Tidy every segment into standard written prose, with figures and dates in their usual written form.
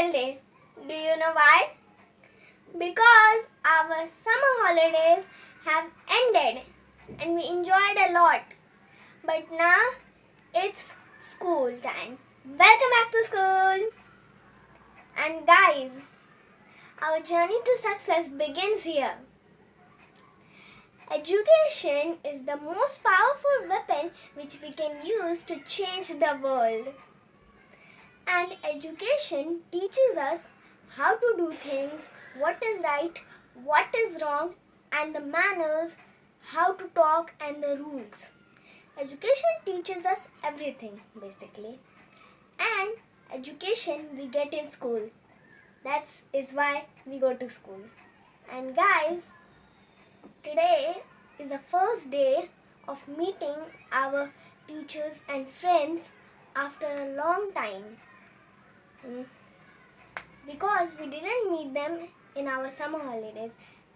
special day. Do you know why? Because our summer holidays have ended and we enjoyed a lot. But now it's school time. Welcome back to school. And guys, our journey to success begins here. Education is the most powerful weapon which we can use to change the world. And education teaches us how to do things, what is right, what is wrong, and the manners, how to talk, and the rules. Education teaches us everything basically. And education we get in school. That is why we go to school. And guys, today is the first day of meeting our teachers and friends after a long time. Because we didn't meet them in our summer holidays,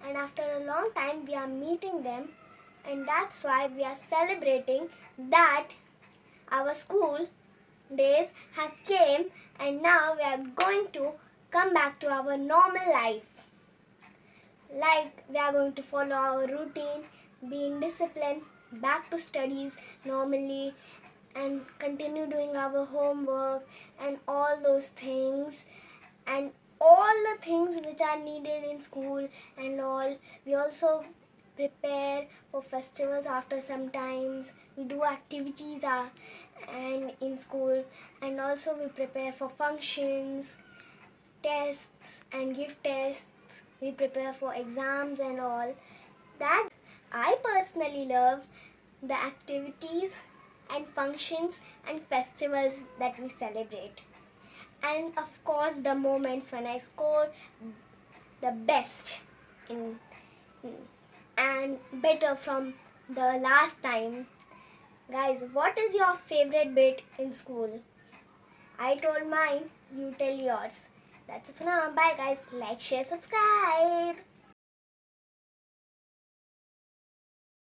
and after a long time we are meeting them, and that's why we are celebrating that our school days have came and now we are going to come back to our normal life. Like we are going to follow our routine, be in discipline, back to studies normally, and continue doing our homework and all those things, and all the things which are needed in school and all. We also prepare for festivals after some times. We do activities and in school, and also we prepare for functions, tests and give tests. We prepare for exams and all. That I personally love the activities and functions and festivals that we celebrate. And of course the moments when I score the best and better from the last time. Guys, what is your favorite bit in school? I told mine, you tell yours. That's it for now. Bye guys. Like, share, subscribe.